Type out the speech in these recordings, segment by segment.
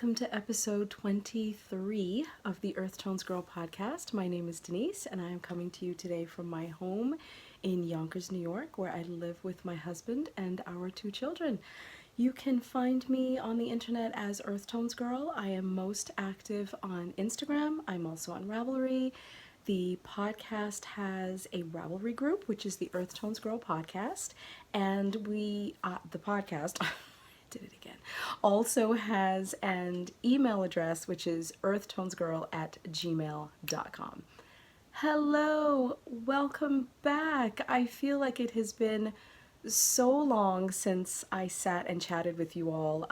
welcome to episode 23 of the EarthtonesGirl podcast. My name is Denise, and I am coming to you today from my home in Yonkers, New York, where I live with my husband and our 2 children. You can find me on the internet as EarthtonesGirl. I am most active on Instagram. I'm also on Ravelry. The podcast has a Ravelry group, which is the EarthtonesGirl podcast, and the podcast did it again, also has an email address, which is earthtonesgirl@gmail.com. Hello, welcome back. I feel like it has been so long since I sat and chatted with you all.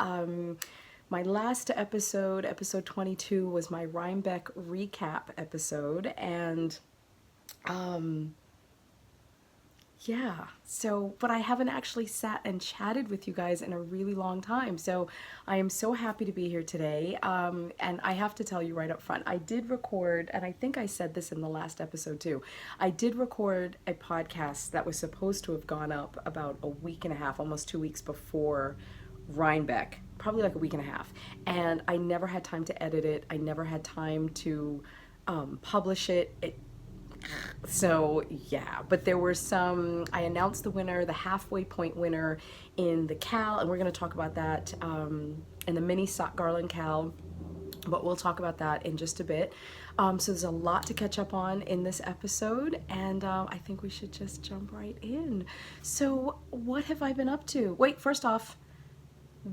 My last episode, episode 22, was my Rhinebeck recap episode, and yeah, but I haven't actually sat and chatted with you guys in a really long time, so I am so happy to be here today, and I have to tell you right up front, I did record, and I think I said this in the last episode too, I did record a podcast that was supposed to have gone up about a week and a half, almost 2 weeks before Rhinebeck, probably like a week and a half, and I never had time to edit it, I never had time to publish it. So yeah, but there were some, I announced the winner, the halfway point winner in the Cal, and we're going to talk about that in the mini SOT Garland Cal, but we'll talk about that in just a bit. So there's a lot to catch up on in this episode, and I think we should just jump right in. So what have I been up to? Wait, first off,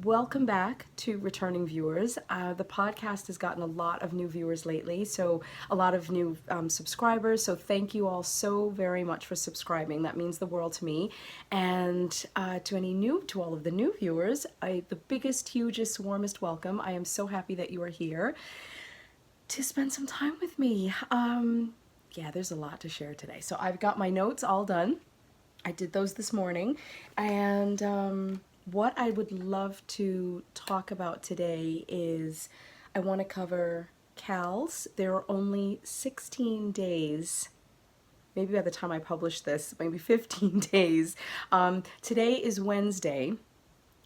welcome back to returning viewers. The podcast has gotten a lot of new viewers lately, so a lot of new subscribers, so thank you all so very much for subscribing. That means the world to me. And to all of the new viewers, the biggest, hugest, warmest welcome. I am so happy that you are here to spend some time with me. Yeah, there's a lot to share today. So I've got my notes all done. I did those this morning, and what I would love to talk about today is I want to cover Cals. There are only 16 days, maybe by the time I publish this, maybe 15 days. Today is Wednesday,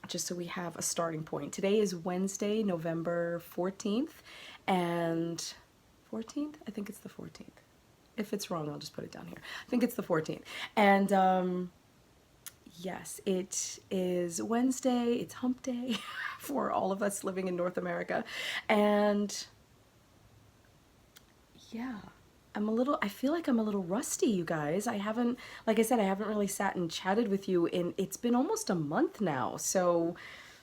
just so we have a starting point. Today is Wednesday, November 14th, and 14th? I think it's the 14th. If it's wrong, I'll just put it down here. I think it's the 14th. And yes, it is Wednesday, it's hump day for all of us living in North America, and yeah, I feel like I'm a little rusty, you guys. Like I said, I haven't really sat and chatted with you it's been almost a month now, so,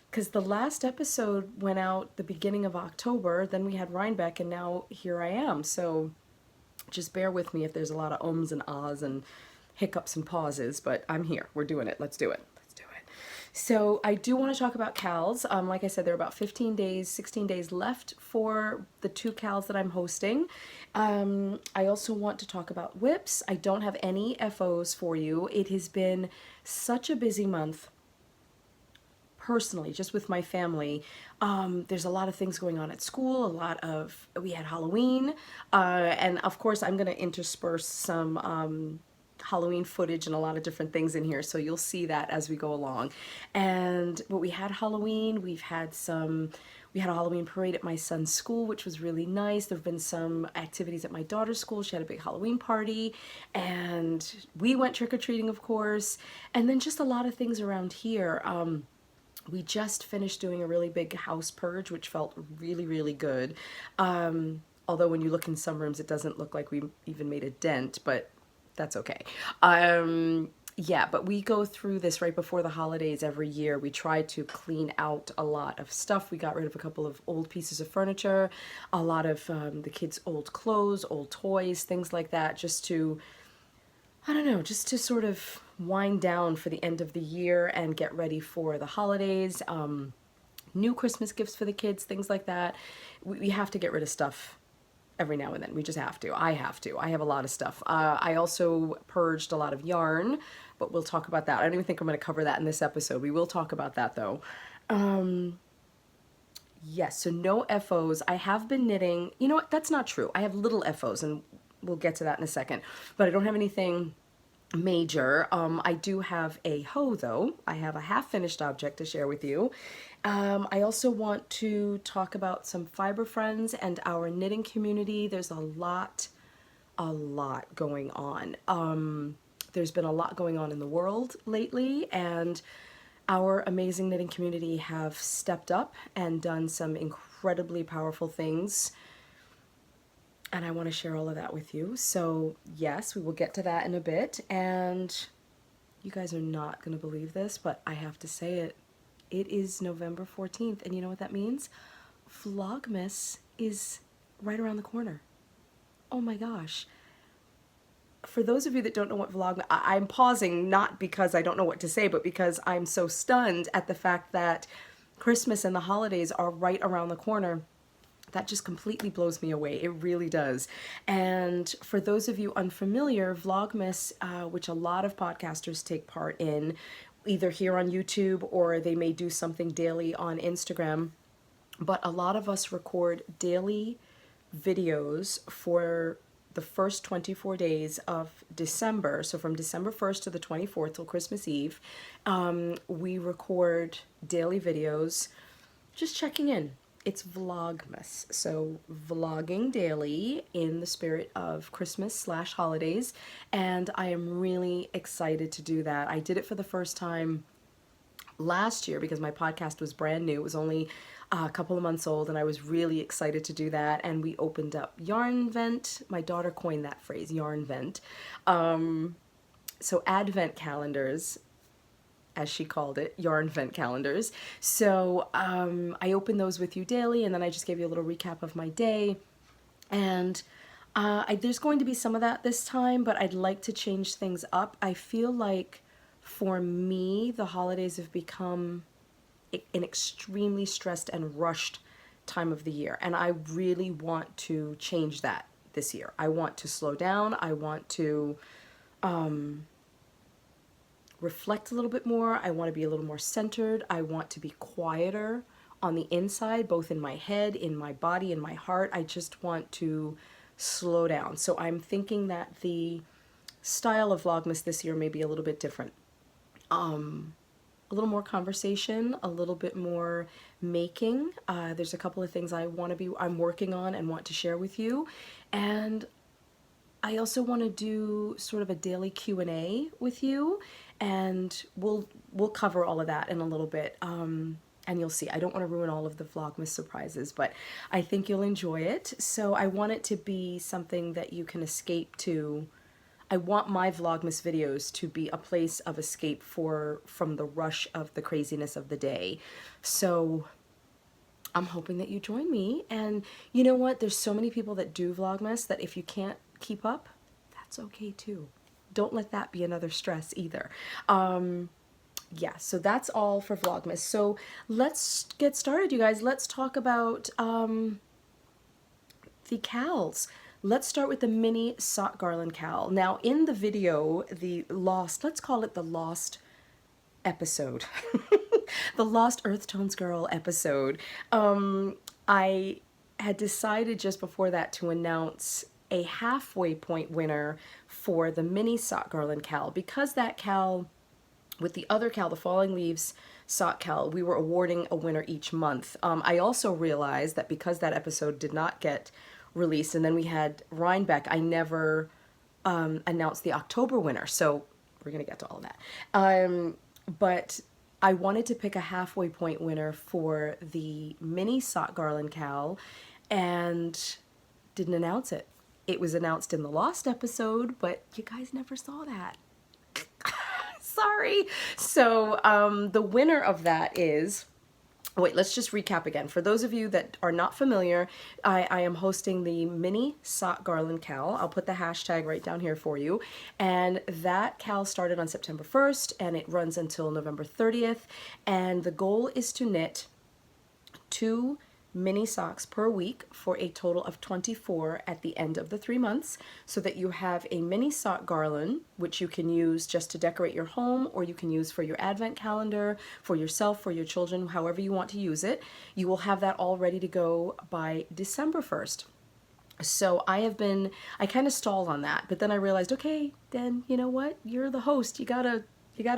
because the last episode went out the beginning of October, then we had Rhinebeck, and now here I am, so just bear with me if there's a lot of ums and ahs and hiccups and pauses, but I'm here. We're doing it. Let's do it. Let's do it. So I do want to talk about Cals. Like I said, there are about 15 days, 16 days left for the 2 Cals that I'm hosting. I also want to talk about whips. I don't have any FOs for you. It has been such a busy month personally, just with my family. There's a lot of things going on at school, we had Halloween, and of course I'm going to intersperse some Halloween footage and a lot of different things in here, so you'll see that as we go along. But we had Halloween, we had a Halloween parade at my son's school, which was really nice. There have been some activities at my daughter's school. She had a big Halloween party, and we went trick-or-treating, of course, and then just a lot of things around here. We just finished doing a really big house purge, which felt really, really good. Although when you look in some rooms, it doesn't look like we even made a dent, but that's okay. Yeah, but we go through this right before the holidays every year. We try to clean out a lot of stuff. We got rid of a couple of old pieces of furniture, a lot of the kids' old clothes, old toys, things like that, just to, I don't know, just to sort of wind down for the end of the year and get ready for the holidays. New Christmas gifts for the kids, things like that. We have to get rid of stuff every now and then. We just have to. I have to. I have a lot of stuff. I also purged a lot of yarn, but we'll talk about that. I don't even think I'm going to cover that in this episode. We will talk about that though. Yes, so no FOs. I have been knitting. You know what? That's not true. I have little FOs, and we'll get to that in a second. But I don't have anything major. I do have a hoe though. I have a half finished object to share with you. I also want to talk about some fiber friends and our knitting community. There's a lot going on. There's been a lot going on in the world lately, and our amazing knitting community have stepped up and done some incredibly powerful things. And I want to share all of that with you. So yes, we will get to that in a bit. And you guys are not going to believe this, but I have to say it. It is November 14th. And you know what that means? Vlogmas is right around the corner. Oh my gosh. For those of you that don't know what Vlogmas, I'm pausing not because I don't know what to say, but because I'm so stunned at the fact that Christmas and the holidays are right around the corner. That just completely blows me away. It really does. And for those of you unfamiliar, Vlogmas, which a lot of podcasters take part in, either here on YouTube or they may do something daily on Instagram, but a lot of us record daily videos for the first 24 days of December. So from December 1st to the 24th till Christmas Eve, we record daily videos just checking in. It's Vlogmas, so vlogging daily in the spirit of Christmas/holidays, and I am really excited to do that. I did it for the first time last year because my podcast was brand new. It was only a couple of months old, and I was really excited to do that, and we opened up Yarn Vent. My daughter coined that phrase, Yarn Vent. So Advent calendars, as she called it, Yarn Vent calendars. So I opened those with you daily, and then I just gave you a little recap of my day. And there's going to be some of that this time, but I'd like to change things up. I feel like for me, the holidays have become an extremely stressed and rushed time of the year. And I really want to change that this year. I want to slow down. I want to reflect a little bit more. I want to be a little more centered. I want to be quieter on the inside, both in my head, in my body, in my heart. I just want to slow down. So I'm thinking that the style of Vlogmas this year may be a little bit different. A little more conversation, a little bit more making. There's a couple of things I'm working on and want to share with you. And I also want to do sort of a daily Q&A with you, and we'll cover all of that in a little bit. And you'll see, I don't want to ruin all of the Vlogmas surprises, but I think you'll enjoy it. So I want it to be something that you can escape to. I want my Vlogmas videos to be a place of escape from the rush of the craziness of the day. So I'm hoping that you join me. And you know what? There's so many people that do Vlogmas that if you can't keep up, that's okay too. Don't let that be another stress either. Yeah, so that's all for Vlogmas. So let's get started, you guys. Let's talk about the cowls. Let's start with the mini SOT Garland Cal. Now in the video, let's call it the lost episode, the lost EarthtonesGirl episode, I had decided just before that to announce a halfway point winner for the mini SOT Garland Cal, because that Cal, with the other Cal, the Falling Leaves SOT Cal, we were awarding a winner each month. I also realized that because that episode did not get released, and then we had Rhinebeck, I never announced the October winner, so we're gonna get to all of that. But I wanted to pick a halfway point winner for the mini SOT Garland Cal and didn't announce it. It was announced in the lost episode, but you guys never saw that. Sorry. So the winner of that is, wait, let's just recap again. For those of you that are not familiar, I am hosting the mini SOT Garland Cal. I'll put the hashtag right down here for you. And that Cal started on September 1st and it runs until November 30th. And the goal is to knit 2 mini socks per week for a total of 24 at the end of the 3 months, so that you have a mini SOT garland, which you can use just to decorate your home, or you can use for your advent calendar, for yourself, for your children, however you want to use it. You will have that all ready to go by December 1st. So I kind of stalled on that, but then I realized, okay, then you know what? You're the host. You gotta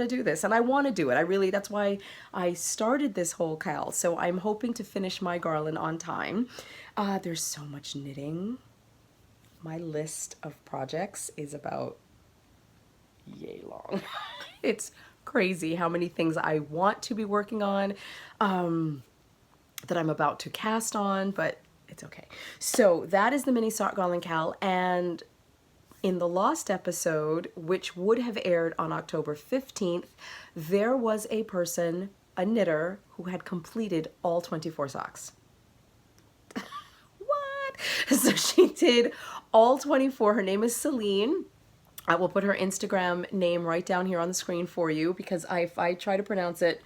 do this. And I want to do it. That's why I started this whole cowl. So I'm hoping to finish my garland on time. There's so much knitting. My list of projects is about yay long. It's crazy how many things I want to be working on, that I'm about to cast on, but it's okay. So that is the mini SOT Garland Cal, and in the lost episode, which would have aired on October 15th, there was a person, a knitter, who had completed all 24 socks. What? So she did all 24. Her name is Celine. I will put her Instagram name right down here on the screen for you, because if I try to pronounce it,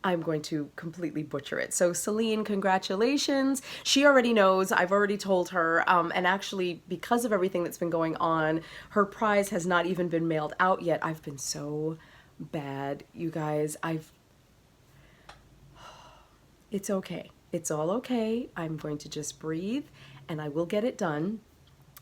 I'm going to completely butcher it. So Celine, congratulations. She already knows. I've already told her. And actually, because of everything that's been going on, her prize has not even been mailed out yet. I've been so bad, you guys. It's okay. It's all okay. I'm going to just breathe, and I will get it done.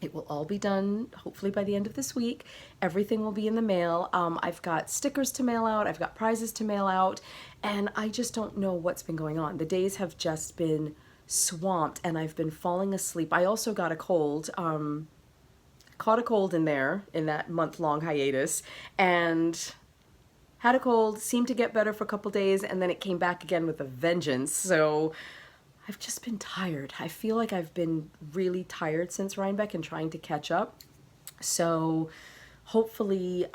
It will all be done, hopefully by the end of this week. Everything will be in the mail. I've got stickers to mail out. I've got prizes to mail out. And I just don't know what's been going on. The days have just been swamped, and I've been falling asleep. I also got a cold. Caught a cold in that month-long hiatus. And had a cold, seemed to get better for a couple days, and then it came back again with a vengeance. So I've just been tired. I feel like I've been really tired since Rhinebeck and trying to catch up. So hopefully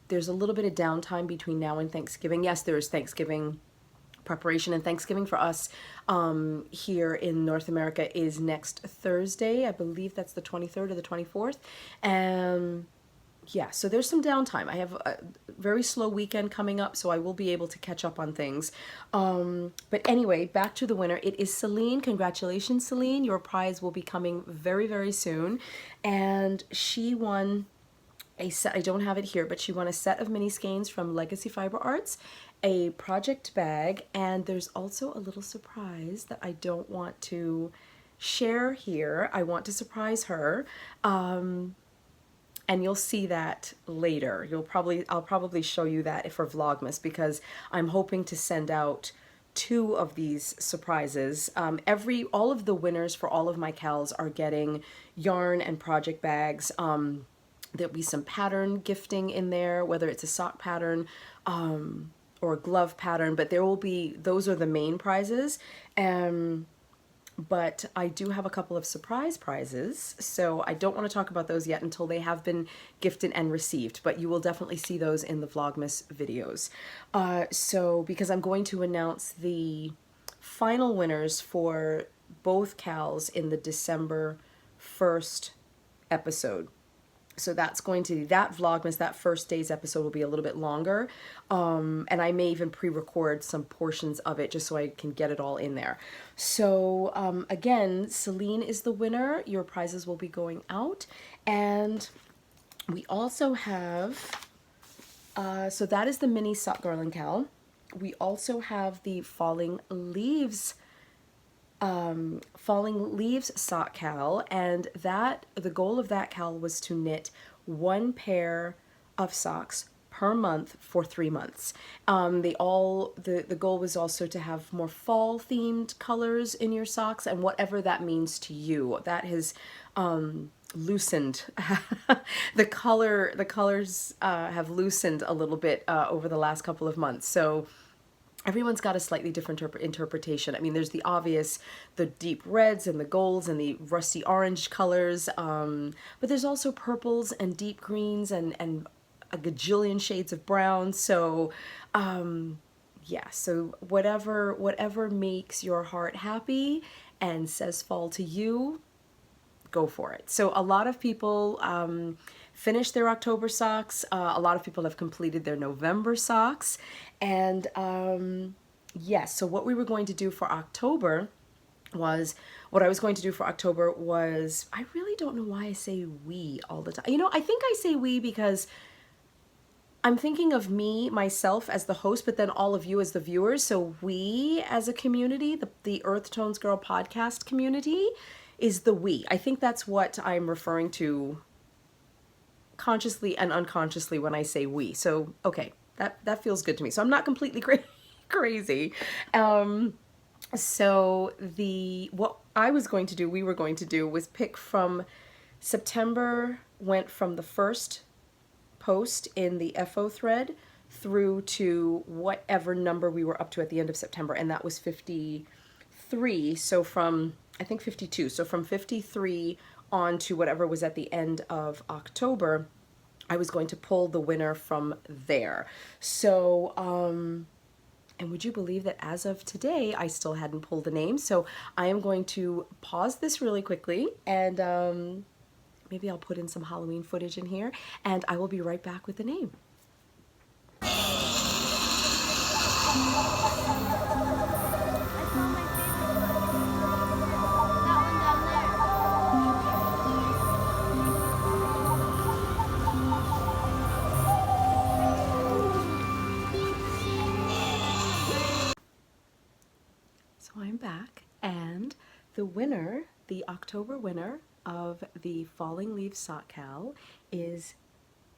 there's a little bit of downtime between now and Thanksgiving. Yes, there is Thanksgiving preparation, and Thanksgiving for us here in North America is next Thursday. I believe that's the 23rd or the 24th. Yeah, so there's some downtime. I have a very slow weekend coming up, so I will be able to catch up on things. But anyway, back to the winner. It is Celine. Congratulations, Celine. Your prize will be coming very, very soon. And she won a set, I don't have it here, but she won a set of mini skeins from Legacy Fiber Arts, a project bag, and there's also a little surprise that I don't want to share here. I want to surprise her. And you'll see that later. I'll probably show you that for Vlogmas, because I'm hoping to send out 2 of these surprises. All of the winners for all of my cals are getting yarn and project bags. There'll be some pattern gifting in there, whether it's a sock pattern or a glove pattern, but those are the main prizes. But I do have a couple of surprise prizes, so I don't want to talk about those yet until they have been gifted and received, but you will definitely see those in the Vlogmas videos. So because I'm going to announce the final winners for both cals in the December 1st episode. So that's going to, that Vlogmas, that first day's episode will be a little bit longer. And I may even pre-record some portions of it just so I can get it all in there. So again, Celine is the winner. Your prizes will be going out. And we also have, so that is the mini SOT Garland Cal. We also have the Falling Leaves SOT Cal, and the goal of that cal was to knit 1 pair of socks per month for 3 months. The goal was also to have more fall themed colors in your socks, and whatever that means to you. That has loosened. The colors have loosened a little bit over the last couple of months. So everyone's got a slightly different interpretation. I mean, there's the obvious, the deep reds and the golds and the rusty orange colors, but there's also purples and deep greens and a gajillion shades of brown. So, yeah, so whatever makes your heart happy and says fall to you, go for it. So a lot of people finished their October socks. A lot of people have completed their November socks. And yes, so what we were going to do for October was, I really don't know why I say we all the time. You know, I think I say we because I'm thinking of myself as the host, but then all of you as the viewers. So we as a community, the EarthtonesGirl podcast community, is the we. I think that's what I'm referring to consciously and unconsciously when I say we. So, okay, that feels good to me. So I'm not completely crazy. So what I was going to do, we were going to do, was pick from September, went from the first post in the FO thread through to whatever number we were up to at the end of September, and that was 53. So from, I think 52. So from 53 on to whatever was at the end of October, I was going to pull the winner from there. So, and would you believe that as of today, I still hadn't pulled the name? So I am going to pause this really quickly, and maybe I'll put in some Halloween footage in here, and I will be right back with the name. So I'm back, and the winner, the October winner of the Falling Leaves SOT Cal, is,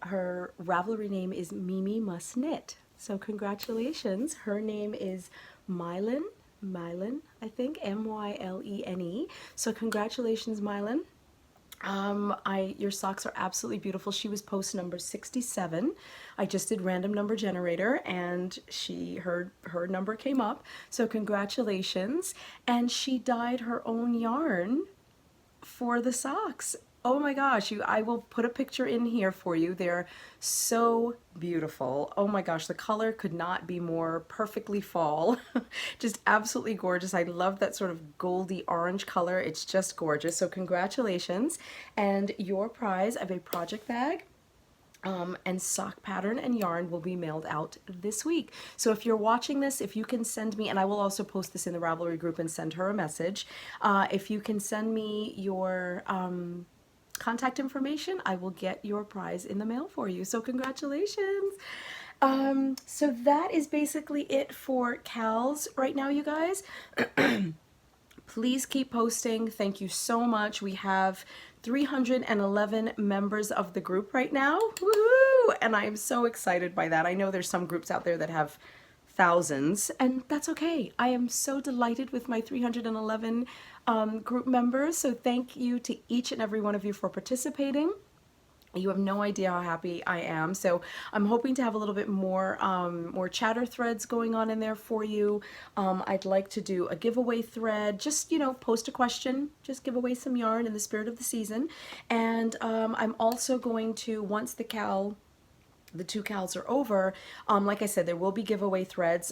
her Ravelry name is Mimi Must Knit. So congratulations. Her name is Mylene, I think, Mylene. So congratulations, Mylene. Your socks are absolutely beautiful. She was post number 67. I just did random number generator, and her number came up. So congratulations. And she dyed her own yarn for the socks. Oh my gosh, I will put a picture in here for you. They're so beautiful. Oh my gosh, the color could not be more perfectly fall. Just absolutely gorgeous. I love that sort of goldy orange color. It's just gorgeous. So congratulations. And your prize of a project bag and sock pattern and yarn will be mailed out this week. So if you're watching this, if you can send me, and I will also post this in the Ravelry group and send her a message, if you can send me your contact information, I will get your prize in the mail for you. So congratulations. So that is basically it for Cals right now, you guys. Please keep posting. Thank you so much. We have 311 members of the group right now. Woohoo! And I am so excited by that. I know there's some groups out there that have thousands, and that's okay. I am so delighted with my 311 group members. So thank you to each and every one of you for participating. You have no idea how happy I am. So I'm hoping to have a little bit more more chatter threads going on in there for you. I'd like to do a giveaway thread. Just, you know, post a question, just give away some yarn in the spirit of the season. And I'm also going to, once the two Cals are over, like I said, there will be giveaway threads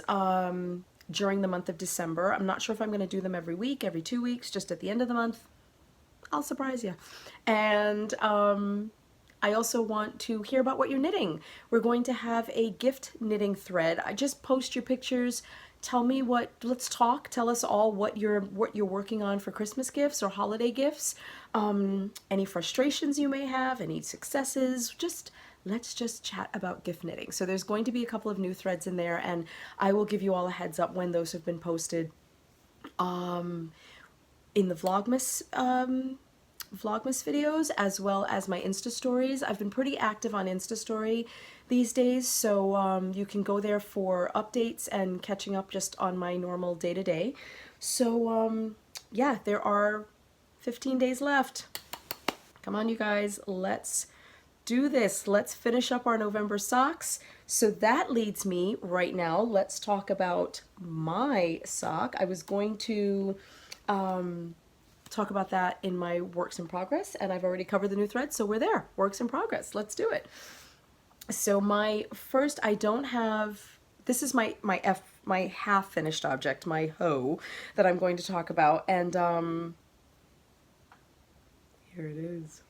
during the month of December. I'm not sure if I'm going to do them every week, every 2 weeks, just at the end of the month. I'll surprise you. And I also want to hear about what you're knitting. We're going to have a gift knitting thread. I just post your pictures. Tell me let's talk. Tell us all what you're working on for Christmas gifts or holiday gifts. Any frustrations you may have, any successes. Let's just chat about gift knitting. So there's going to be a couple of new threads in there, and I will give you all a heads up when those have been posted. In the Vlogmas videos, as well as my Insta stories. I've been pretty active on Insta story these days, so you can go there for updates and catching up just on my normal day-to-day. So yeah, there are 15 days left. Come on, you guys, let's do this. Let's finish up our November socks. So that leads me right now, let's talk about my sock. I was going to talk about that in my works in progress, and I've already covered the new thread, so we're there. Works in progress. Let's do it. So my first, I don't have, this is my half finished object, my hoe that I'm going to talk about, and here it is.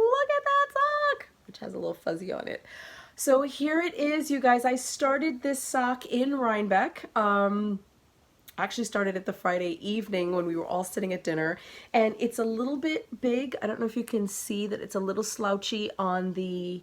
Look at that sock, which has a little fuzzy on it. So here it is, you guys. I started this sock in Rhinebeck. Actually started it the Friday evening when we were all sitting at dinner, and it's a little bit big. I don't know if you can see that it's a little slouchy on the,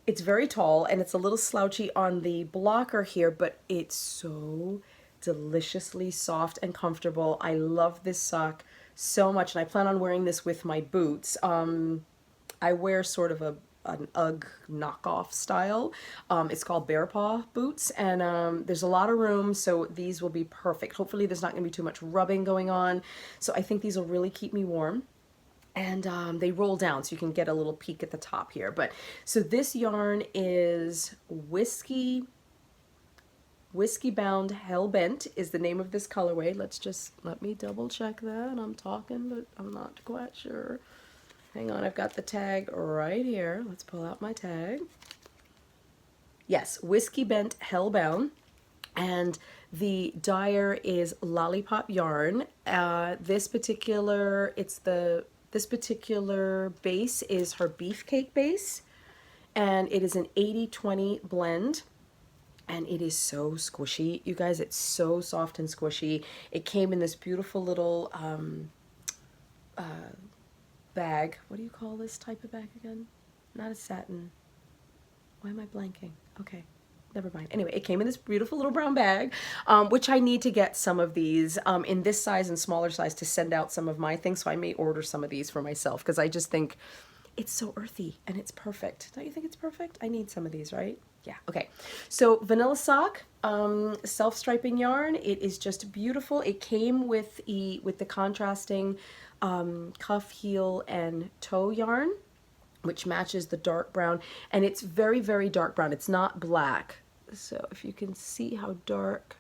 it's very tall and it's a little slouchy on the blocker here, but it's so deliciously soft and comfortable. I love this sock so much, and I plan on wearing this with my boots. I wear sort of an UGG knockoff style. It's called bear paw boots, and there's a lot of room, so these will be perfect. Hopefully there's not going to be too much rubbing going on, so I think these will really keep me warm. And they roll down, so you can get a little peek at the top here. But so this yarn is Whiskey Bound Hellbent is the name of this colorway. Let me double check that. I'm talking, but I'm not quite sure. Hang on, I've got the tag right here. Let's pull out my tag. Yes, Whiskey Bent Hellbound. And the dyer is Lollipop yarn. This particular base is her beefcake base, and it is an 80-20 blend. And it is so squishy, you guys. It's so soft and squishy. It came in this beautiful little bag. What do you call this type of bag again? Not a satin. Why am I blanking? Okay, never mind. Anyway, it came in this beautiful little brown bag, which I need to get some of these in this size and smaller size to send out some of my things. So I may order some of these for myself, because I just think it's so earthy and it's perfect. Don't you think it's perfect? I need some of these, right? Yeah, okay. So vanilla sock, self-striping yarn. It is just beautiful. It came with the contrasting cuff, heel, and toe yarn, which matches the dark brown. And it's very, very dark brown. It's not black. So if you can see how dark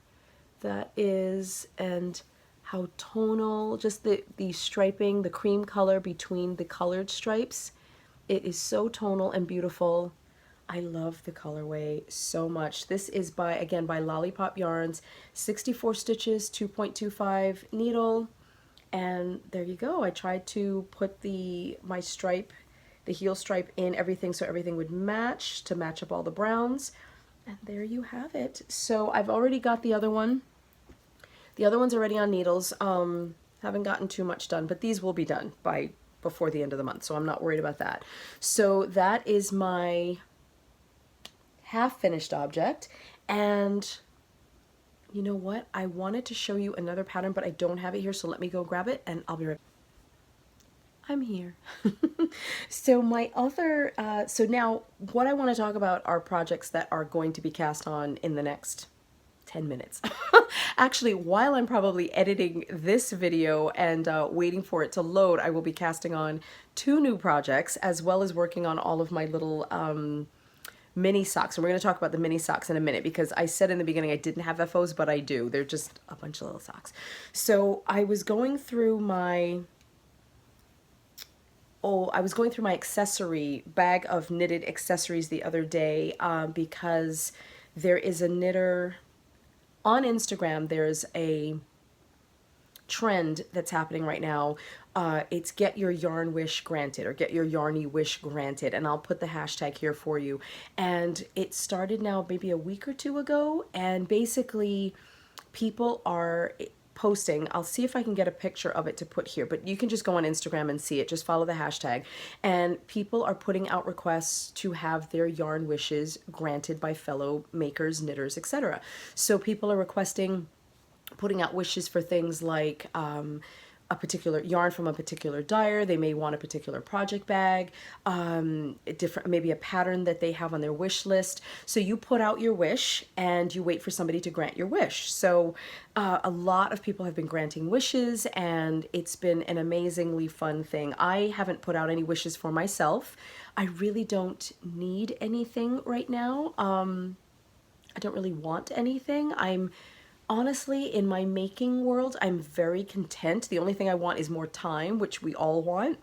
that is and how tonal, just the striping, the cream color between the colored stripes. It is so tonal and beautiful. I love the colorway so much. This is by Lollipop Yarns, 64 stitches, 2.25 needle, and there you go. I tried to put my stripe, the heel stripe, in everything so everything would match, to match up all the browns, and there you have it. So I've already got the other one. The other one's already on needles. Haven't gotten too much done, but these will be done before the end of the month, so I'm not worried about that. So that is my half-finished object, and you know what? I wanted to show you another pattern, but I don't have it here, so let me go grab it, and I'll be right back. I'm here. So my other, so now what I want to talk about are projects that are going to be cast on in the next 10 minutes. Actually, while I'm probably editing this video and waiting for it to load, I will be casting on 2 new projects, as well as working on all of my little mini socks. And we're going to talk about the mini socks in a minute, because I said in the beginning I didn't have FOs, but I do. They're just a bunch of little socks. So I was going through my accessory bag of knitted accessories the other day, because there is a knitter on Instagram. There's a trend that's happening right now. It's get your yarn wish granted, or get your yarny wish granted, and I'll put the hashtag here for you. And it started now maybe a week or 2 ago, and basically people are posting. I'll see if I can get a picture of it to put here, but you can just go on Instagram and see it. Just follow the hashtag, and people are putting out requests to have their yarn wishes granted by fellow makers, knitters, etc. So people are requesting, putting out wishes for things like a particular yarn from a particular dyer. They may want a particular project bag, maybe a pattern that they have on their wish list. So you put out your wish and you wait for somebody to grant your wish. So a lot of people have been granting wishes, and it's been an amazingly fun thing. I haven't put out any wishes for myself. I really don't need anything right now. I don't really want anything. Honestly, in my making world, I'm very content. The only thing I want is more time, which we all want,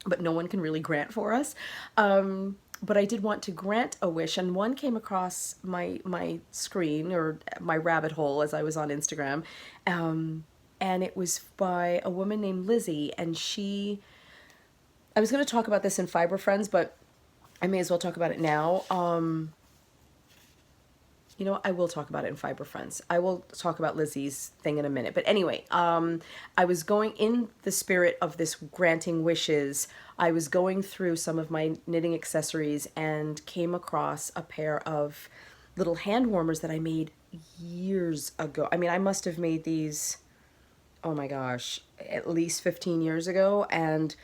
but no one can really grant for us. But I did want to grant a wish, and one came across my screen, or my rabbit hole, as I was on Instagram, and it was by a woman named Lizzie, and I was going to talk about this in Fiber Friends, but I may as well talk about it now. You know what? I will talk about it in Fiber Friends. I will talk about Lizzie's thing in a minute. But anyway, I was going, in the spirit of this granting wishes, I was going through some of my knitting accessories and came across a pair of little hand warmers that I made years ago. I mean, I must have made these, oh my gosh, at least 15 years ago. And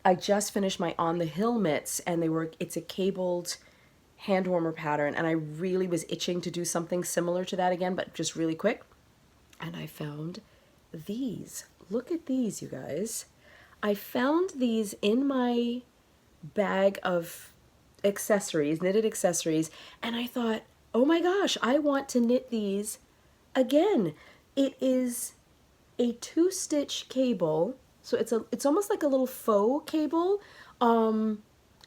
I just finished my On the Hill mitts, and it's a cabled hand warmer pattern. And I really was itching to do something similar to that again, but just really quick. And I found these. Look at these, you guys. I found these in my bag of accessories, knitted accessories, and I thought, oh my gosh, I want to knit these again. It is a 2-stitch cable, so it's almost like a little faux cable. And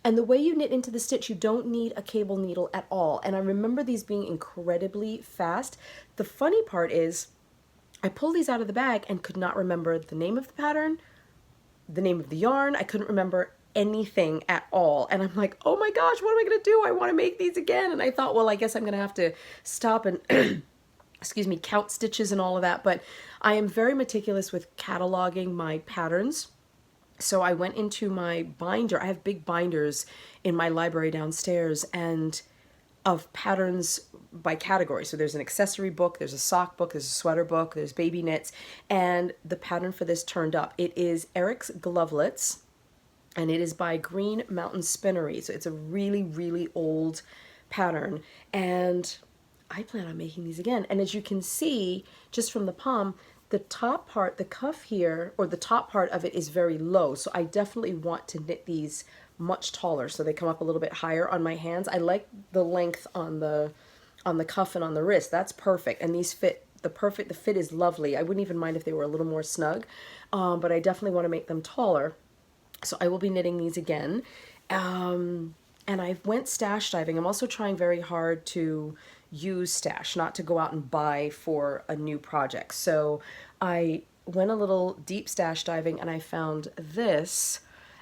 the way you knit into the stitch, you don't need a cable needle at all. And I remember these being incredibly fast. The funny part is, I pulled these out of the bag and could not remember the name of the pattern, the name of the yarn. I couldn't remember anything at all. And I'm like, oh my gosh, what am I going to do? I want to make these again. And I thought, well, I guess I'm going to have to stop and, excuse me, count stitches and all of that. But I am very meticulous with cataloging my patterns. So I went into my binder. I have big binders in my library downstairs, and of patterns by category. So there's an accessory book, there's a sock book, there's a sweater book, there's baby knits, and the pattern for this turned up. It is Eric's Glovelets, and it is by Green Mountain Spinnery. So it's a really, really old pattern, and I plan on making these again. And as you can see, just from the palm, the top part, the cuff here, or the top part of it is very low. So I definitely want to knit these much taller so they come up a little bit higher on my hands. I like the length on the cuff and on the wrist. That's perfect. And these fit the fit is lovely. I wouldn't even mind if they were a little more snug, but I definitely want to make them taller. So I will be knitting these again. And I went stash diving. I'm also trying very hard to use stash, not to go out and buy for a new project. So I went a little deep stash diving, and I found this,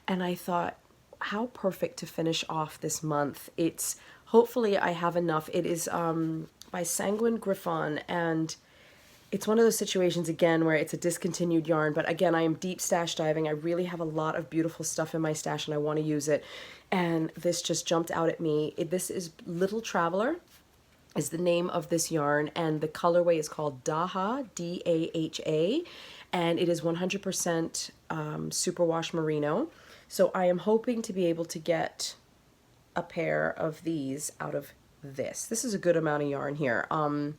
and I thought, how perfect to finish off this month. It's, hopefully I have enough. It is by Sanguine Griffin, and it's one of those situations again where it's a discontinued yarn, but again, I am deep stash diving. I really have a lot of beautiful stuff in my stash and I want to use it. And this just jumped out at me. This is Little Traveler is the name of this yarn, and the colorway is called Daha, D-A-H-A, and it is 100% superwash merino. So I am hoping to be able to get a pair of these out of this. This is a good amount of yarn here. I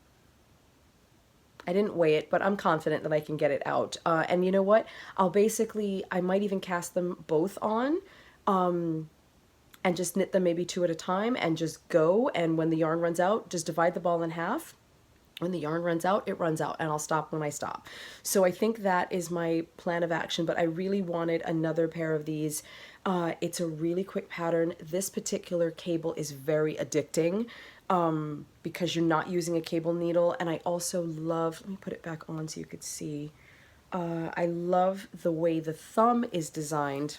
didn't weigh it, but I'm confident that I can get it out. And you know what? I might even cast them both on, and just knit them maybe 2 at a time and just go. And when the yarn runs out, just divide the ball in half. When the yarn runs out, it runs out, and I'll stop when I stop. So I think that is my plan of action, but I really wanted another pair of these. It's a really quick pattern. This particular cable is very addicting because you're not using a cable needle. And I also love, let me put it back on so you could see. I love the way the thumb is designed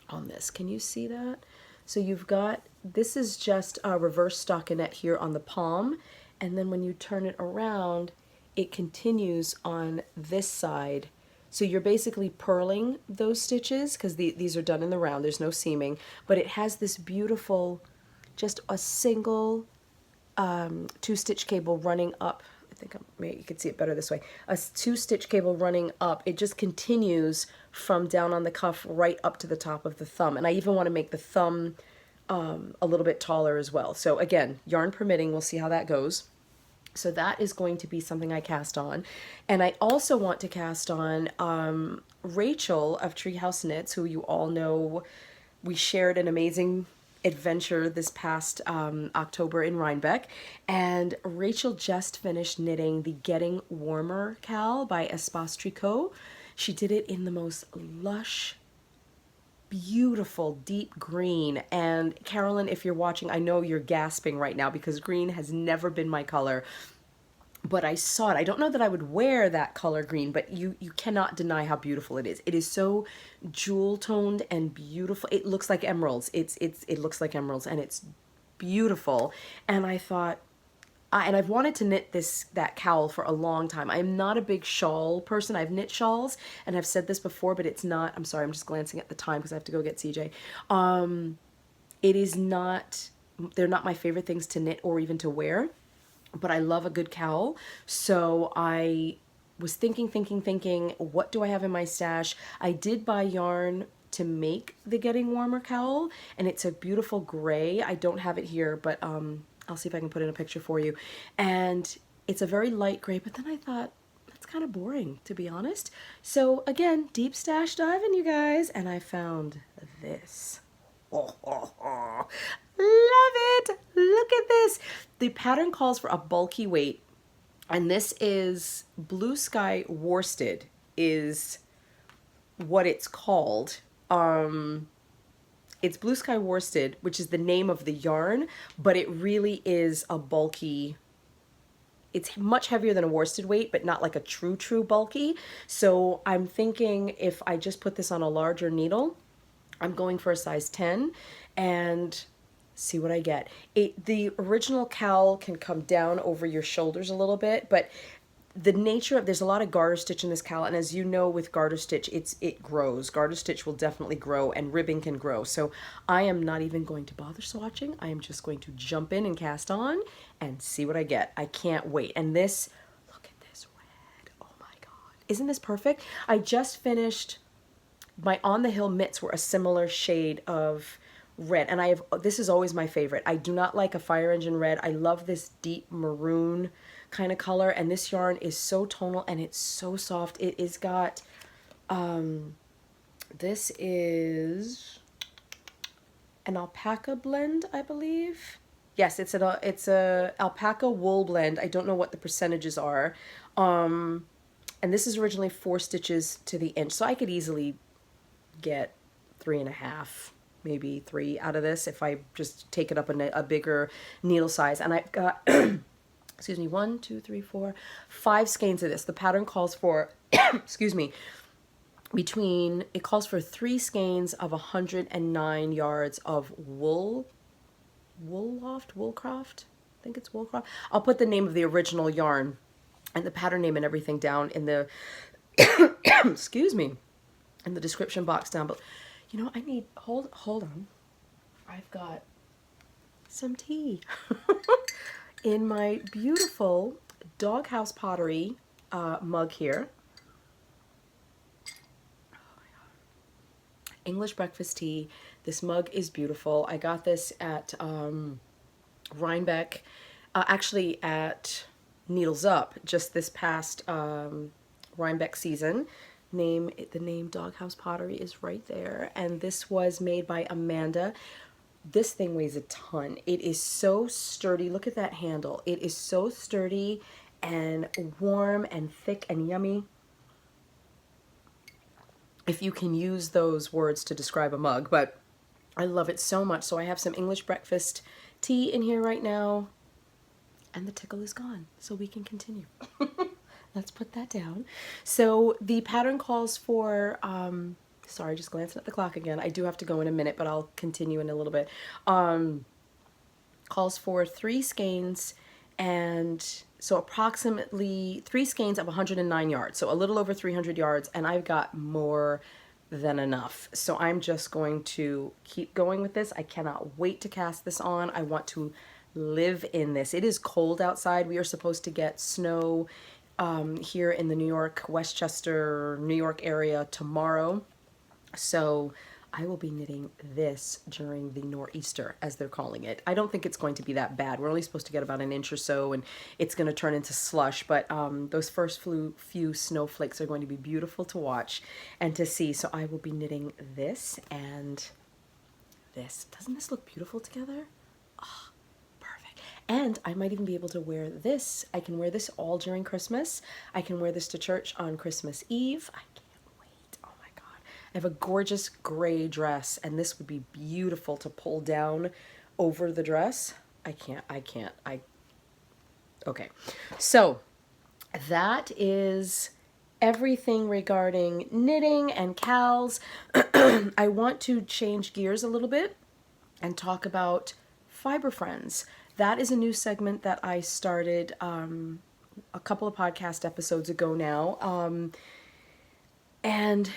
on this. Can you see that? So you've got, this is just a reverse stockinette here on the palm, and then when you turn it around, it continues on this side. So you're basically purling those stitches because these are done in the round, there's no seaming, but it has this beautiful, just a single 2-stitch cable running up. I think maybe you could see it better this way. A 2-stitch cable running up. It just continues from down on the cuff right up to the top of the thumb. And I even want to make the thumb a little bit taller as well. So again, yarn permitting, we'll see how that goes. So that is going to be something I cast on. And I also want to cast on Rachel of Treehouse Knits, who you all know. We shared an amazing adventure this past October in Rhinebeck, and Rachel just finished knitting the Getting Warmer Cal by Espace Tricot. She did it in the most lush, beautiful deep green, and Carolyn, if you're watching, I know you're gasping right now because green has never been my color. But I saw it. I don't know that I would wear that color green, but you cannot deny how beautiful it is. It is so jewel toned and beautiful. It looks like emeralds. It looks like emeralds, and it's beautiful. And I thought, and I've wanted to knit that cowl for a long time. I'm not a big shawl person. I've knit shawls, and I've said this before, but it's not. I'm sorry. I'm just glancing at the time because I have to go get CJ. It is not. They're not my favorite things to knit or even to wear. but I love a good cowl. So I was thinking, what do I have in my stash? I did buy yarn to make the Getting Warmer cowl, and it's a beautiful gray. I don't have it here, but I'll see if I can put in a picture for you. And it's a very light gray, but then I thought, that's kind of boring, to be honest. So again, deep stash diving, you guys, and I found this. Oh, love it! Look at this! The pattern calls for a bulky weight, and this is Bluesky worsted is what it's called. It's Bluesky worsted, which is the name of the yarn, but it really is a bulky. It's much heavier than a worsted weight, but not like a true bulky. So I'm thinking if I just put this on a larger needle, I'm going for a size 10 and see what I get. The original cowl can come down over your shoulders a little bit, but the nature of, there's a lot of garter stitch in this cowl, and as you know with garter stitch, it grows. Garter stitch will definitely grow, and ribbing can grow. So I am not even going to bother swatching. I am just going to jump in and cast on and see what I get. I can't wait. And this, look at this red. Oh my God. Isn't this perfect? I just finished, my On the Hill mitts were a similar shade of red, and this is always my favorite. I do not like a fire engine red. I love this deep maroon kind of color, and this yarn is so tonal and it's so soft. It is got this is an alpaca blend, I believe. Yes, it's a alpaca wool blend. I don't know what the percentages are, and this is originally 4 stitches to the inch, so I could easily get 3.5, maybe 3 out of this if I just take it up a bigger needle size. And I've got excuse me, 1, 2, 3, 4, 5 skeins of this. The pattern calls for excuse me, it calls for 3 skeins of 109 yards of woolcraft. I think it's woolcraft. I'll put the name of the original yarn and the pattern name and everything down in the excuse me, in the description box down below. You know, I need, hold on. I've got some tea in my beautiful Doghouse Pottery mug here. Oh my God. English breakfast tea. This mug is beautiful. I got this at Rhinebeck, actually at Needles Up, just this past Rhinebeck season. The name Doghouse Pottery is right there, and this was made by Amanda. This thing weighs a ton. It is so sturdy. Look at that handle. It is so sturdy and warm and thick and yummy, if you can use those words to describe a mug, but I love it so much. So I have some English breakfast tea in here right now, and the tickle is gone, so we can continue. Let's put that down. So the pattern calls for, sorry, just glancing at the clock again. I do have to go in a minute, but I'll continue in a little bit. Calls for 3 skeins, and so approximately 3 skeins of 109 yards. So a little over 300 yards, and I've got more than enough. So I'm just going to keep going with this. I cannot wait to cast this on. I want to live in this. It is cold outside. We are supposed to get snow here in the New York, Westchester, New York area tomorrow. So I will be knitting this during the nor'easter, as they're calling it. I don't think it's going to be that bad. We're only supposed to get about an inch or so, and it's going to turn into slush. But those first few snowflakes are going to be beautiful to watch and to see. So I will be knitting this and this. Doesn't this look beautiful together? Oh, perfect. And I might even be able to wear this. I can wear this all during Christmas. I can wear this to church on Christmas Eve. I have a gorgeous gray dress, and this would be beautiful to pull down over the dress. Okay. So that is everything regarding knitting and cowls. I want to change gears a little bit and talk about Fiber Friends. That is a new segment that I started a couple of podcast episodes ago now. And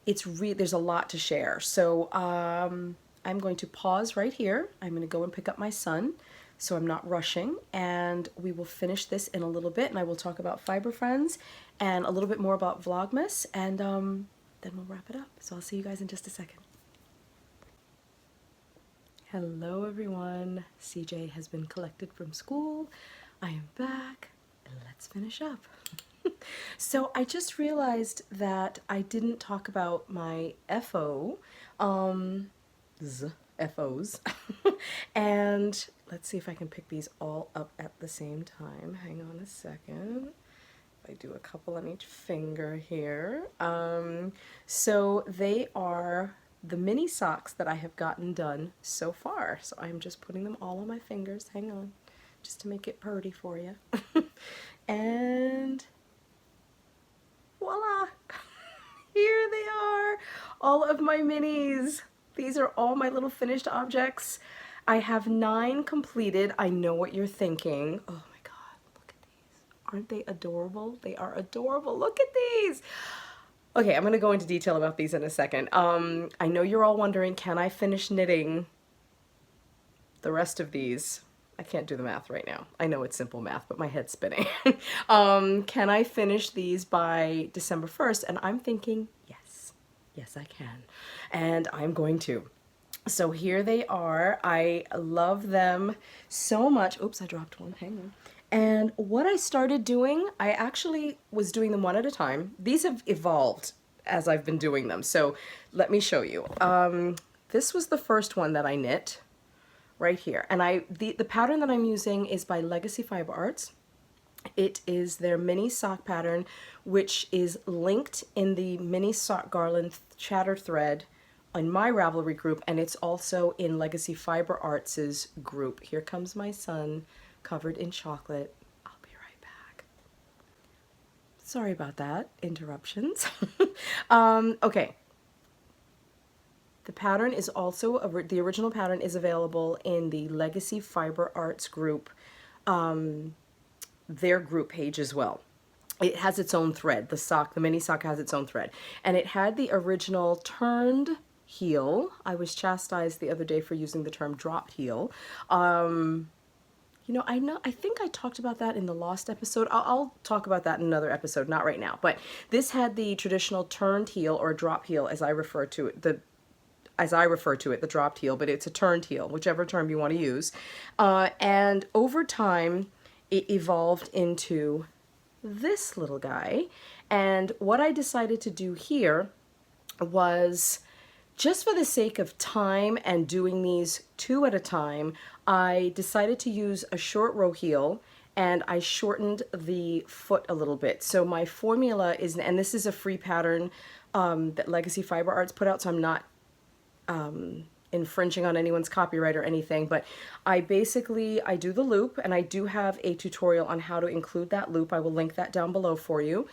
there's a lot to share. So I'm going to pause right here. I'm going to go and pick up my son so I'm not rushing, and we will finish this in a little bit, and I will talk about Fiber Friends and a little bit more about Vlogmas, and then we'll wrap it up. So I'll see you guys in just a second. Hello everyone, CJ has been collected from school. I am back, and let's finish up. So I just realized that I didn't talk about my FOs, and let's see if I can pick these all up at the same time. Hang on a second. I do a couple on each finger here. So they are the mini socks that I have gotten done so far. So I'm just putting them all on my fingers. Hang on, just to make it purty for you. And voila! Here they are, all of my minis. These are all my little finished objects. I have 9 completed. I know what you're thinking. Oh my God, look at these. Aren't they adorable? They are adorable. Look at these. Okay, I'm going to go into detail about these in a second. I know you're all wondering, can I finish knitting the rest of these? I can't do the math right now. I know it's simple math, but my head's spinning. Can I finish these by December 1st? And I'm thinking, yes. Yes, I can. And I'm going to. So here they are. I love them so much. Oops, I dropped one. Hang on. And what I started doing, I actually was doing them one at a time. These have evolved as I've been doing them. So let me show you. This was the first one that I knit right here. And the pattern that I'm using is by Legacy Fiber Arts. It is their mini sock pattern, which is linked in the mini sock garland chatter thread in my Ravelry group, and it's also in Legacy Fiber Arts' group. Here comes my son, covered in chocolate. I'll be right back. Sorry about that, interruptions. Okay. The pattern is also, the original pattern is available in the Legacy Fiber Arts group, their group page as well. It has its own thread. The mini sock has its own thread. And it had the original turned heel. I was chastised the other day for using the term dropped heel. You know, I think I talked about that in the lost episode. I'll talk about that in another episode, not right now. But this had the traditional turned heel, or drop heel as I refer to it, the dropped heel, but it's a turned heel, whichever term you want to use. And over time, it evolved into this little guy. And what I decided to do here was, just for the sake of time and doing these 2 at a time, I decided to use a short row heel, and I shortened the foot a little bit. So my formula is, and this is a free pattern that Legacy Fiber Arts put out, so I'm not infringing on anyone's copyright or anything, but I do the loop, and I do have a tutorial on how to include that loop. I will link that down below for you.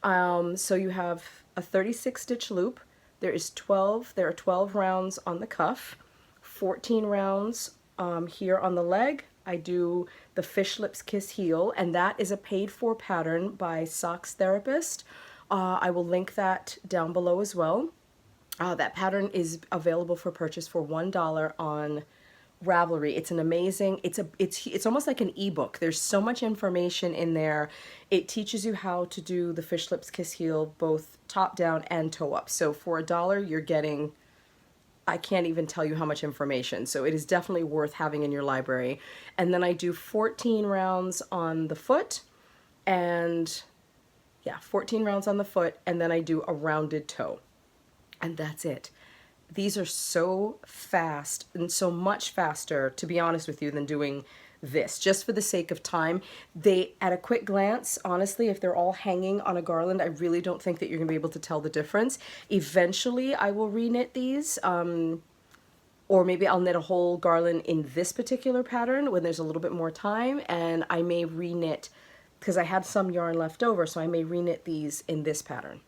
So you have a 36 stitch loop. There are 12 rounds on the cuff, 14 rounds here on the leg. I do the Fish Lips Kiss heel, and that is a paid for pattern by Socks Therapist. I will link that down below as well. That pattern is available for purchase for $1 on Ravelry. It's an amazing, it's almost like an ebook. There's so much information in there. It teaches you how to do the Fish Lips Kiss heel, both top down and toe up. So for $1, you're getting, I can't even tell you how much information. So it is definitely worth having in your library. And then I do 14 rounds on the foot, and yeah, 14 rounds on the foot, and then I do a rounded toe. And that's it. These are so fast, and so much faster, to be honest with you, than doing this, just for the sake of time. They, at a quick glance, honestly, if they're all hanging on a garland, I really don't think that you're gonna be able to tell the difference. Eventually, I will reknit these, or maybe I'll knit a whole garland in this particular pattern when there's a little bit more time, and I may reknit, because I had some yarn left over, so I may reknit these in this pattern.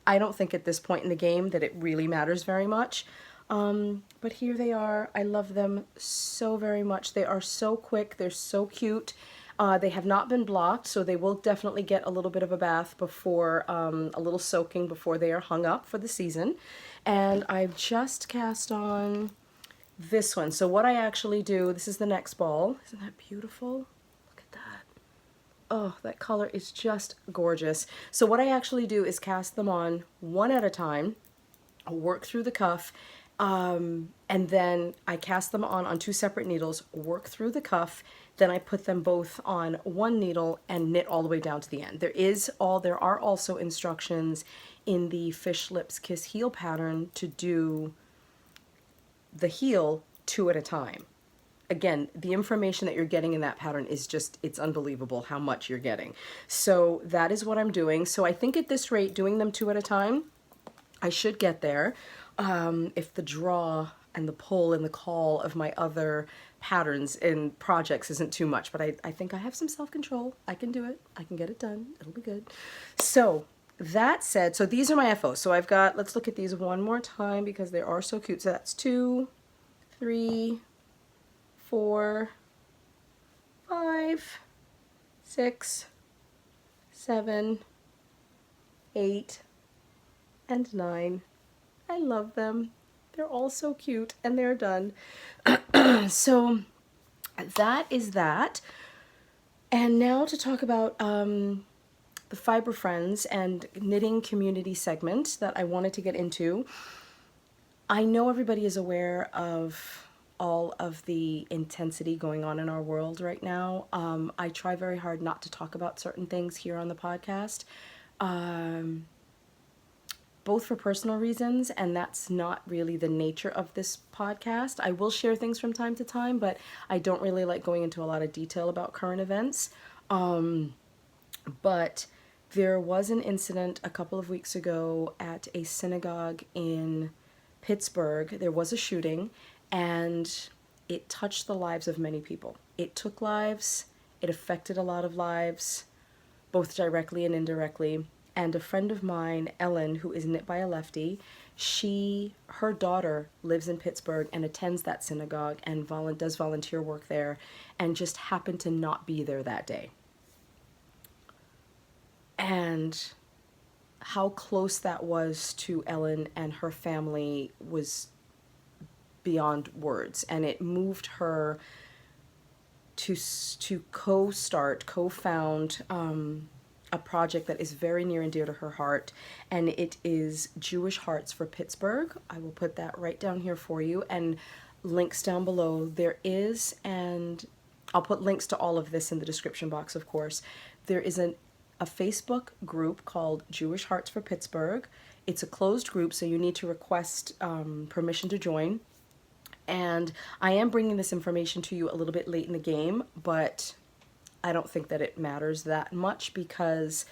I don't think at this point in the game that it really matters very much, but here they are. I love them so very much. They are so quick, they're so cute. They have not been blocked, so they will definitely get a little bit of a bath before, a little soaking before they are hung up for the season. And I've just cast on this one. So what I actually do, this is the next ball. Isn't that beautiful? Look at that. Oh, that color is just gorgeous. So what I actually do is cast them on one at a time, work through the cuff, and then I cast them on two separate needles, work through the cuff, then I put them both on one needle and knit all the way down to the end. There are also instructions in the Fish Lips Kiss Heel pattern to do the heel two at a time. Again, the information that you're getting in that pattern is just, it's unbelievable how much you're getting. So that is what I'm doing. So I think at this rate, doing them two at a time, I should get there. If the draw and the pull and the call of my other patterns and projects isn't too much, but I think I have some self-control. I can do it. I can get it done. It'll be good. So that said, so these are my FOs. So I've got, let's look at these one more time because they are so cute. So that's 2, 3, 4, 5, 6, 7, 8, and 9. I love them. They're all so cute and they're done. So that is that. And now to talk about the Fiber Friends and knitting community segment that I wanted to get into. I know everybody is aware of all of the intensity going on in our world right now. I try very hard not to talk about certain things here on the podcast, both for personal reasons, and that's not really the nature of this podcast. I will share things from time to time, but I don't really like going into a lot of detail about current events. But there was an incident a couple of weeks ago at a synagogue in Pittsburgh. There was a shooting, and it touched the lives of many people. It took lives, it affected a lot of lives, both directly and indirectly. And a friend of mine, Ellen, who is Knit by a Lefty, her daughter lives in Pittsburgh and attends that synagogue and does volunteer work there, and just happened to not be there that day. And how close that was to Ellen and her family was beyond words, and it moved her to co-found a project that is very near and dear to her heart, and it is Jewish Hearts for Pittsburgh. I will put that right down here for you, and links down below. There is, and I'll put links to all of this in the description box, of course. There is a Facebook group called Jewish Hearts for Pittsburgh. It's a closed group, so you need to request permission to join. And I am bringing this information to you a little bit late in the game, but I don't think that it matters that much, because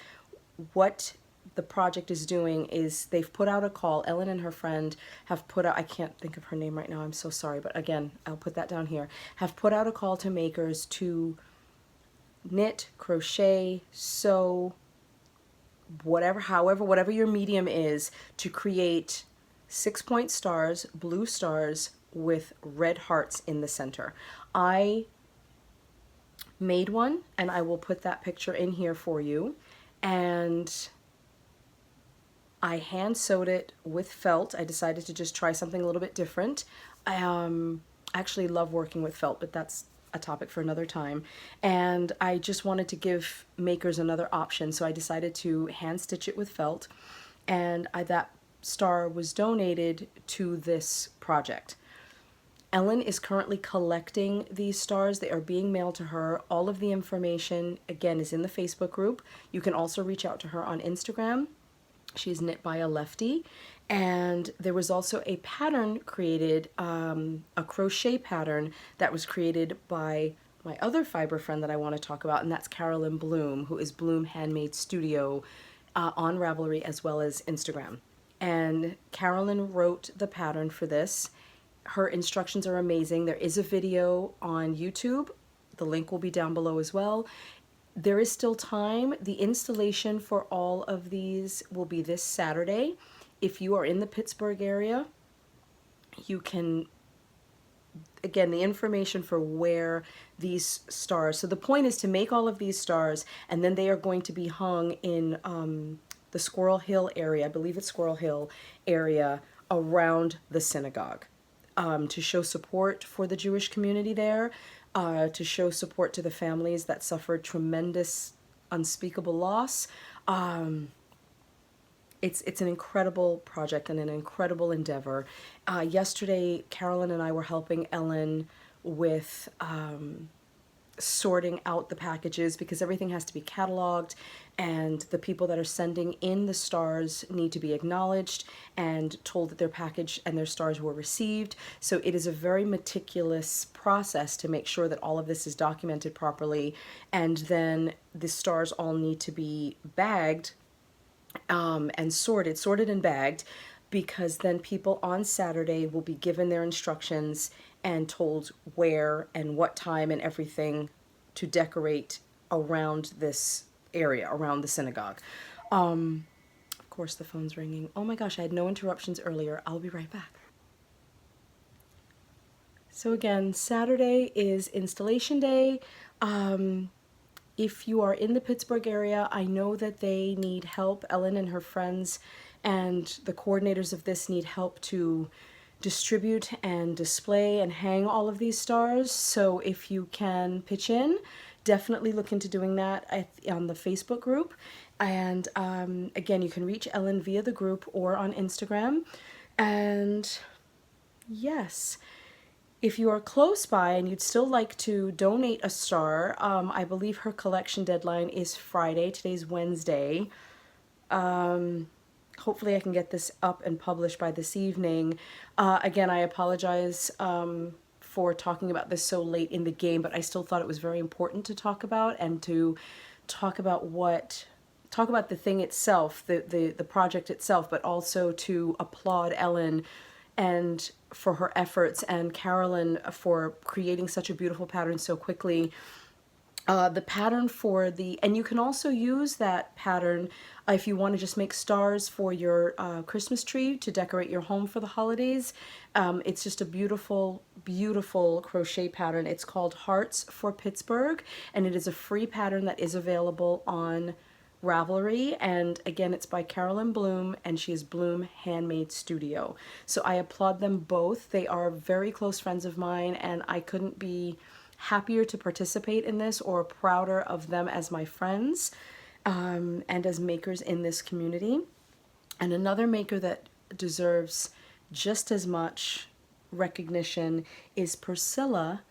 what the project is doing is they've put out a call. Ellen and her friend have put out, I can't think of her name right now, I'm so sorry, but again, I'll put that down here, have put out a call to makers to knit, crochet, sew, whatever your medium is, to create 6-point stars, blue stars with red hearts in the center. I made one, and I will put that picture in here for you, and I hand sewed it with felt. I decided to just try something a little bit different. I actually love working with felt, but that's a topic for another time, and I just wanted to give makers another option, so I decided to hand stitch it with felt, and that star was donated to this project. Ellen is currently collecting these stars. They are being mailed to her. All of the information, again, is in the Facebook group. You can also reach out to her on Instagram. She's Knit by a Lefty. And there was also a pattern created, a crochet pattern that was created by my other fiber friend that I want to talk about, and that's Carolyn Bloom, who is Bloom Handmade Studio on Ravelry as well as Instagram. And Carolyn wrote the pattern for this. Her instructions are amazing. There is a video on YouTube. The link will be down below as well. There is still time. The installation for all of these will be this Saturday. If you are in the Pittsburgh area, you can, again, the information for where these stars, so the point is to make all of these stars, and then they are going to be hung in the Squirrel Hill area, I believe it's Squirrel Hill area, around the synagogue. to show support for the Jewish community there, to show support to the families that suffered tremendous, unspeakable loss. It's an incredible project and an incredible endeavor. Yesterday, Carolyn and I were helping Ellen with sorting out the packages because everything has to be cataloged, and the people that are sending in the stars need to be acknowledged and told that their package and their stars were received. So it is a very meticulous process to make sure that all of this is documented properly, and then the stars all need to be bagged and sorted and bagged, because then people on Saturday will be given their instructions and told where and what time and everything to decorate around this area, around the synagogue. Of course, the phone's ringing. Oh my gosh, I had no interruptions earlier. I'll be right back. So again, Saturday is installation day. If you are in the Pittsburgh area, I know that they need help. Ellen and her friends and the coordinators of this need help to distribute and display and hang all of these stars. So if you can pitch in, definitely look into doing that on the Facebook group. And again, you can reach Ellen via the group or on Instagram. And yes, if you are close by and you'd still like to donate a star, I believe her collection deadline is Friday. Today's Wednesday. Hopefully I can get this up and published by this evening. Again, I apologize for talking about this so late in the game, but I still thought it was very important to talk about, and to talk about the thing itself, the project itself, but also to applaud Ellen and for her efforts, and Carolyn for creating such a beautiful pattern so quickly. The pattern and you can also use that pattern if you want to just make stars for your Christmas tree to decorate your home for the holidays. It's just a beautiful, beautiful crochet pattern. It's called Hearts for Pittsburgh, and it is a free pattern that is available on Ravelry, and again, it's by Carolyn Bloom, and she is Bloom Handmade Studio. So I applaud them both. They are very close friends of mine, and I couldn't be happier to participate in this or prouder of them as my friends and as makers in this community. And another maker that deserves just as much recognition is Priscilla.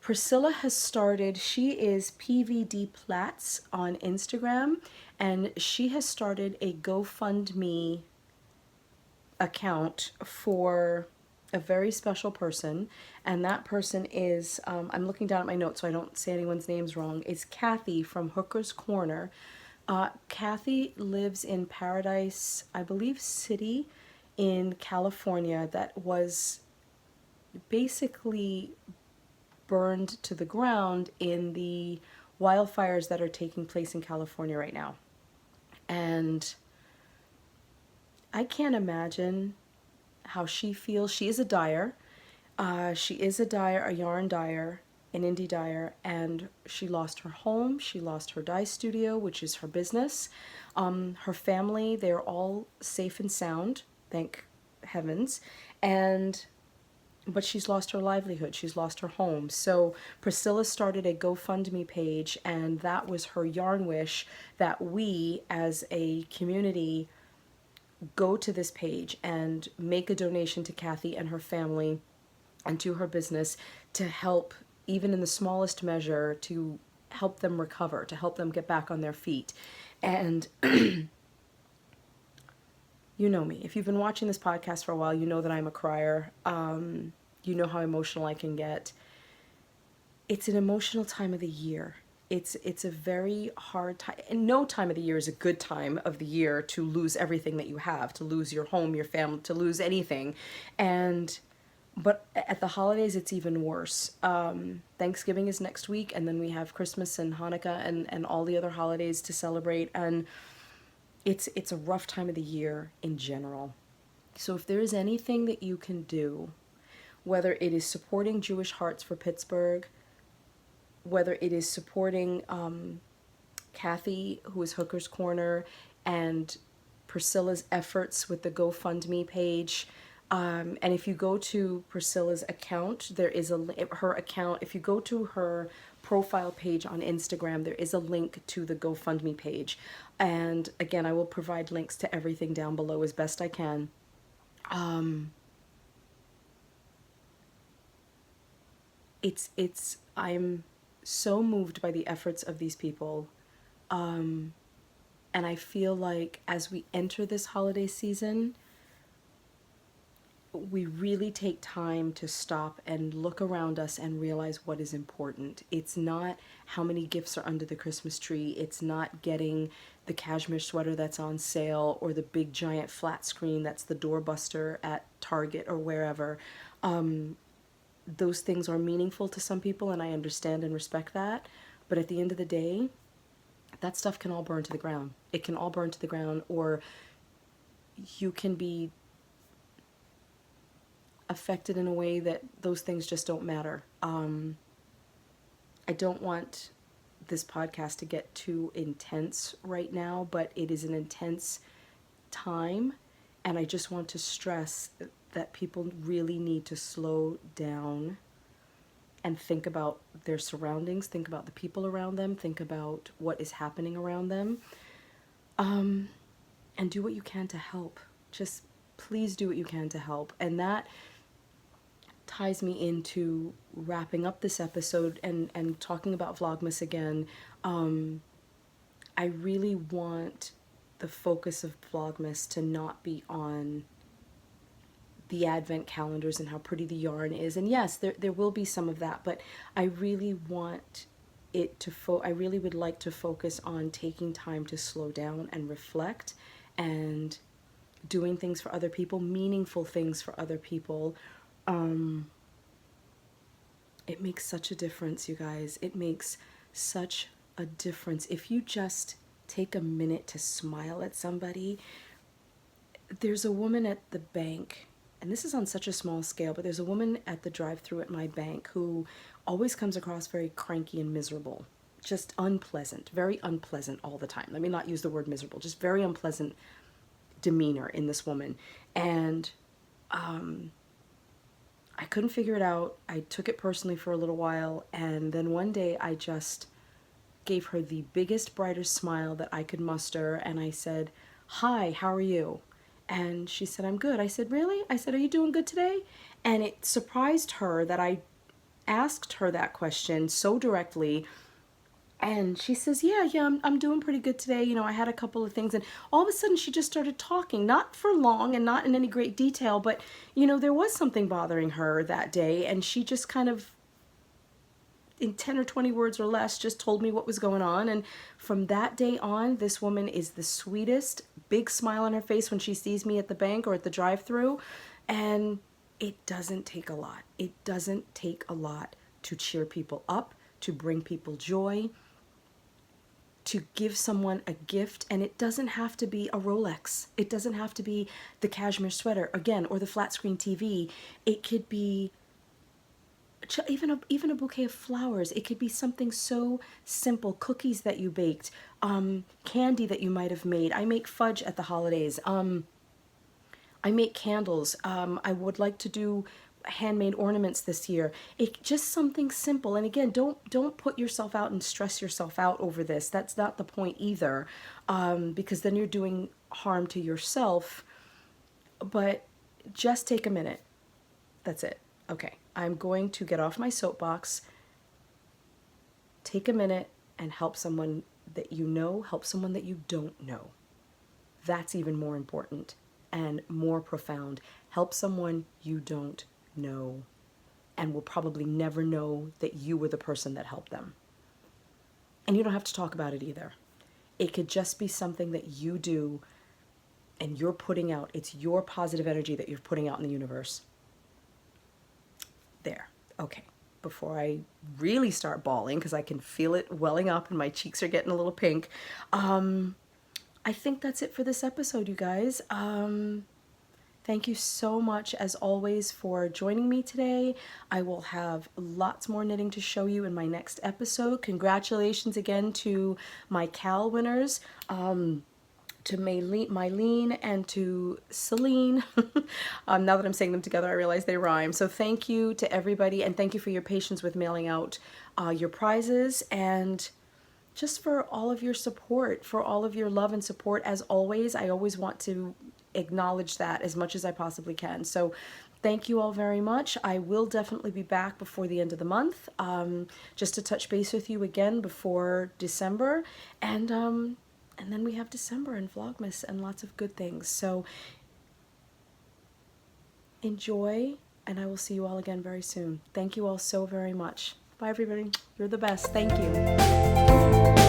Priscilla has started, she is PVD Plats on Instagram, and she has started a GoFundMe account for a very special person, and that person is, I'm looking down at my notes so I don't say anyone's names wrong, is Kathy from Hooker's Corner. Kathy lives in Paradise, I believe, City in California, that was basically burned to the ground in the wildfires that are taking place in California right now. And I can't imagine how she feels. She is a dyer. She is a dyer, a yarn dyer, an indie dyer, and she lost her home. She lost her dye studio, which is her business. Her family, they're all safe and sound, thank heavens. But she's lost her livelihood. She's lost her home. So Priscilla started a GoFundMe page, and that was her yarn wish that we as a community go to this page and make a donation to Kathy and her family and to her business to help, even in the smallest measure, to help them recover, to help them get back on their feet. And you know me. If you've been watching this podcast for a while, you know that I'm a crier. You know how emotional I can get. It's an emotional time of the year. It's a very hard time, and no time of the year is a good time of the year to lose everything that you have, to lose your home, your family, to lose anything. But at the holidays, it's even worse. Thanksgiving is next week, and then we have Christmas and Hanukkah and all the other holidays to celebrate, and it's a rough time of the year in general. So if there is anything that you can do, whether it is supporting Jewish Hearts for Pittsburgh, whether it is supporting Kathy, who is Hooker's Corner, and Priscilla's efforts with the GoFundMe page, And if you go to Priscilla's account, there is her account. If you go to her profile page on Instagram, there is a link to the GoFundMe page. And again, I will provide links to everything down below as best I can. I'm so moved by the efforts of these people. And I feel like as we enter this holiday season, we really take time to stop and look around us and realize what is important. It's not how many gifts are under the Christmas tree. It's not getting the cashmere sweater that's on sale or the big giant flat screen that's the doorbuster at Target or wherever. Those things are meaningful to some people, and I understand and respect that. But at the end of the day, that stuff can all burn to the ground. It can all burn to the ground, or you can be affected in a way that those things just don't matter. I don't want this podcast to get too intense right now, but it is an intense time, and I just want to stress that people really need to slow down and think about their surroundings, think about the people around them, think about what is happening around them, and do what you can to help. Just please do what you can to help. And that ties me into wrapping up this episode and talking about Vlogmas again. I really want the focus of Vlogmas to not be on the advent calendars and how pretty the yarn is. And yes, there will be some of that, but I really want it to I really would like to focus on taking time to slow down and reflect and doing things for other people, meaningful things for other people. It makes such a difference, you guys. It makes such a difference. If you just take a minute to smile at somebody. There's a woman at the bank, and this is on such a small scale, but there's a woman at the drive-thru at my bank who always comes across very cranky and miserable. Just unpleasant, very unpleasant all the time. Let me not use the word miserable, just very unpleasant demeanor in this woman. And I couldn't figure it out. I took it personally for a little while, and then one day I just gave her the biggest, brightest smile that I could muster, and I said, "Hi, how are you?" And she said, "I'm good." I said, "Really?" I said, "Are you doing good today?" And it surprised her that I asked her that question so directly. And she says, yeah, I'm doing pretty good today. You know, I had a couple of things. And all of a sudden she just started talking, not for long and not in any great detail, but, you know, there was something bothering her that day. And she just kind of, in 10 or 20 words or less, just told me what was going on. And from that day on, this woman is the sweetest, big smile on her face when she sees me at the bank or at the drive-thru. And it doesn't take a lot. It doesn't take a lot to cheer people up, to bring people joy, to give someone a gift. And it doesn't have to be a Rolex. It doesn't have to be the cashmere sweater, again, or the flat screen TV. It could be even a bouquet of flowers. It could be something so simple, cookies that you baked, candy that you might have made. I make fudge at the holidays. I make candles. I would like to do handmade ornaments this year. It just something simple. And again, don't put yourself out and stress yourself out over this. That's not the point either, because then you're doing harm to yourself. But just take a minute. That's it. Okay, I'm going to get off my soapbox. Take a minute and help someone that you know, help someone that you don't know. That's even more important and more profound. Help someone you don't know and will probably never know that you were the person that helped them. And you don't have to talk about it either. It could just be something that you do and you're putting out. It's your positive energy that you're putting out in the universe. There. Okay. Before I really start bawling, because I can feel it welling up and my cheeks are getting a little pink, I think that's it for this episode, you guys. Thank you so much, as always, for joining me today. I will have lots more knitting to show you in my next episode. Congratulations again to my Cal winners. to Mylene and to Celine. Now that I'm saying them together, I realize they rhyme. So thank you to everybody, and thank you for your patience with mailing out your prizes, and just for all of your support, for all of your love and support. As always, I always want to acknowledge that as much as I possibly can. So thank you all very much. I will definitely be back before the end of the month, just to touch base with you again before December, and then we have December and Vlogmas and lots of good things. So enjoy, and I will see you all again very soon. Thank you all so very much. Bye everybody. You're the best. Thank you.